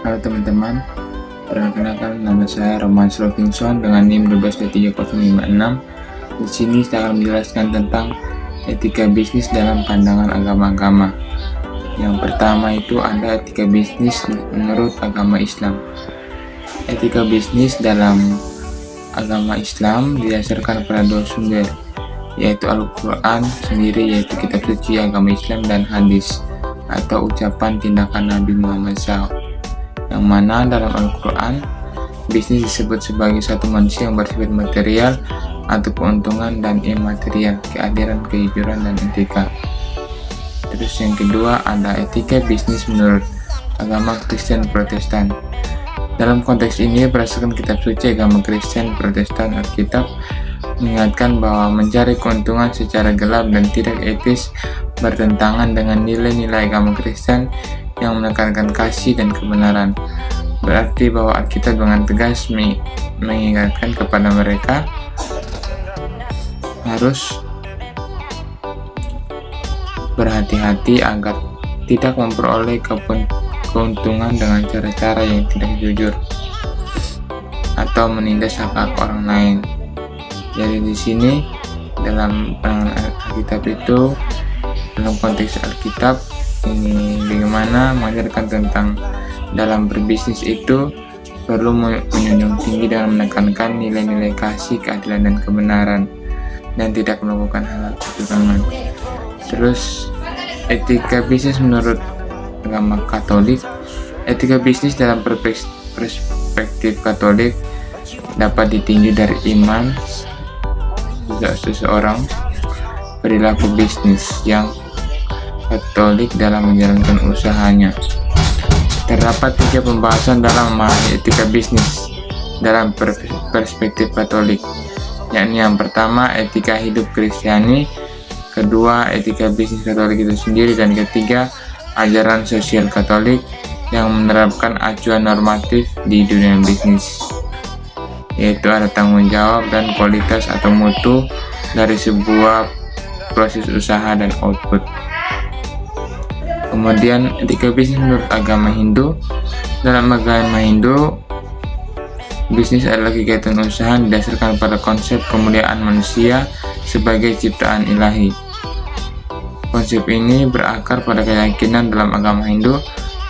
Halo teman-teman, perkenalkan nama saya Roman Robinson dengan NIM 12.3056. Di sini saya akan menjelaskan tentang etika bisnis dalam pandangan agama-agama. Yang pertama itu ada etika bisnis menurut agama Islam. Etika bisnis dalam agama Islam didasarkan pada dua sumber, yaitu Al-Quran sendiri, yaitu kitab suci agama Islam, dan hadis atau ucapan tindakan Nabi Muhammad SAW. Yang mana dalam Al-Quran, bisnis disebut sebagai satu manusia yang bersifat material atau keuntungan dan imaterial, keadilan, kejujuran, dan etika. Terus yang kedua ada etika bisnis menurut agama Kristen Protestan. Dalam konteks ini, berdasarkan kitab suci agama Kristen Protestan, Alkitab mengingatkan bahwa mencari keuntungan secara gelap dan tidak etis bertentangan dengan nilai-nilai agama Kristen yang menekankan kasih dan kebenaran. Berarti bahwa Alkitab dengan tegas mengingatkan kepada mereka harus berhati-hati agar tidak memperoleh keuntungan dengan cara-cara yang tidak jujur atau menindas hak orang lain. Jadi di sini dalam pandangan Alkitab itu, dalam konteks Alkitab ini bagaimana mengajarkan tentang dalam berbisnis itu perlu menjunjung tinggi dan menekankan nilai-nilai kasih, keadilan, dan kebenaran, dan tidak melakukan hal kecurangan. Terus etika bisnis menurut agama Katolik. Etika bisnis dalam perspektif Katolik dapat ditinjau dari iman seseorang, perilaku bisnis yang Katolik dalam menjalankan usahanya. Terdapat 3 pembahasan dalam memahami etika bisnis dalam perspektif Katolik, yakni yang pertama etika hidup Kristiani, kedua etika bisnis Katolik itu sendiri, dan ketiga ajaran sosial Katolik yang menerapkan acuan normatif di dunia bisnis, yaitu ada tanggung jawab dan kualitas atau mutu dari sebuah proses usaha dan output. Kemudian etika bisnis menurut agama Hindu. Dalam agama Hindu, bisnis adalah kegiatan usaha didasarkan pada konsep kemuliaan manusia sebagai ciptaan ilahi. Konsep ini berakar pada keyakinan dalam agama Hindu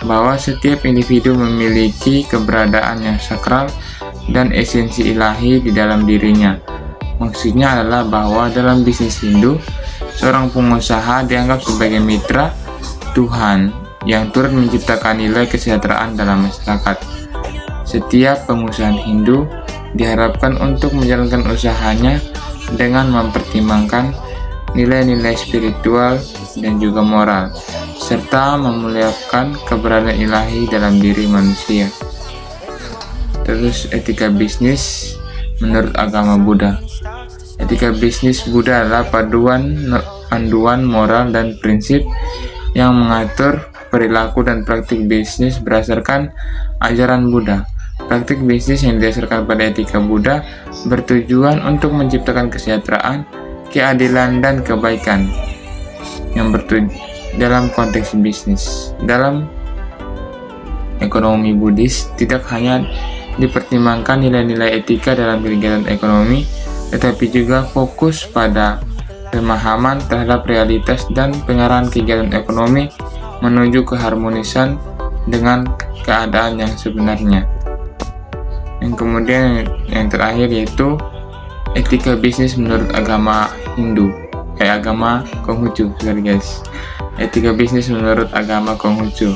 bahwa setiap individu memiliki keberadaan yang sakral dan esensi ilahi di dalam dirinya. Maksudnya adalah bahwa dalam bisnis Hindu, seorang pengusaha dianggap sebagai mitra Tuhan yang turut menciptakan nilai kesejahteraan dalam masyarakat. Setiap pengusaha Hindu diharapkan untuk menjalankan usahanya dengan mempertimbangkan nilai-nilai spiritual dan juga moral, serta memuliakan keberadaan ilahi dalam diri manusia. Terus etika bisnis menurut agama Buddha. Etika bisnis Buddha adalah panduan moral dan prinsip yang mengatur perilaku dan praktik bisnis berdasarkan ajaran Buddha. Praktik bisnis yang didasarkan pada etika Buddha bertujuan untuk menciptakan kesejahteraan, keadilan, dan kebaikan yang dalam konteks bisnis. Dalam ekonomi Buddhis, tidak hanya dipertimbangkan nilai-nilai etika dalam kegiatan ekonomi, tetapi juga fokus pada pemahaman terhadap realitas dan pengarahan kegiatan ekonomi menuju keharmonisan dengan keadaan yang sebenarnya. Yang kemudian yang terakhir yaitu etika bisnis menurut agama Hindu, agama Konghucu, etika bisnis menurut agama Konghucu.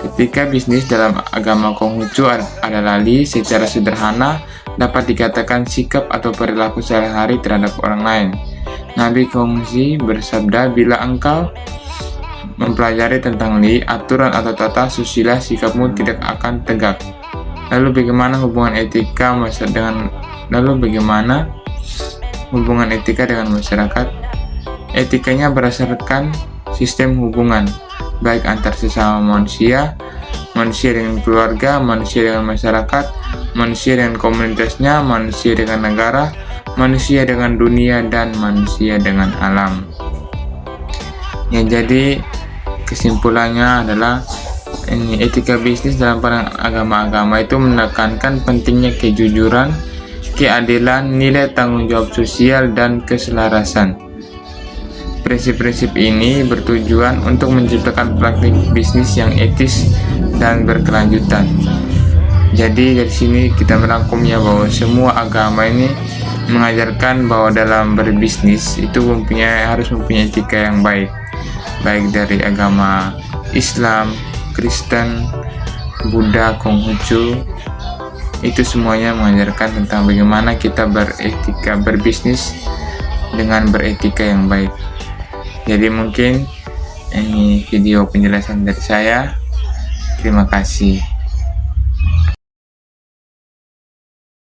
Etika bisnis dalam agama Konghucu adalah secara sederhana dapat dikatakan sikap atau perilaku sehari-hari terhadap orang lain. Nabi Konghucu bersabda, bila engkau mempelajari tentang aturan atau tata susila, sikapmu tidak akan tegak. Lalu bagaimana hubungan etika dengan masyarakat? Etikanya berdasarkan sistem hubungan, baik antar sesama manusia, manusia dengan keluarga, manusia dengan masyarakat, manusia dengan komunitasnya, manusia dengan negara, manusia dengan dunia, dan manusia dengan alam. Yang jadi kesimpulannya adalah Ini etika bisnis dalam pandangan agama-agama itu menekankan pentingnya kejujuran, keadilan, nilai tanggung jawab sosial, dan keselarasan. Prinsip-prinsip ini bertujuan untuk menciptakan praktik bisnis yang etis dan berkelanjutan. Jadi dari sini kita merangkumnya bahwa semua agama ini mengajarkan bahwa dalam berbisnis itu harus mempunyai etika yang baik dari agama Islam, Kristen, Buddha, Konghucu. Itu semuanya mengajarkan tentang bagaimana kita berbisnis dengan beretika yang baik. Jadi mungkin ini video penjelasan dari saya. Terima kasih.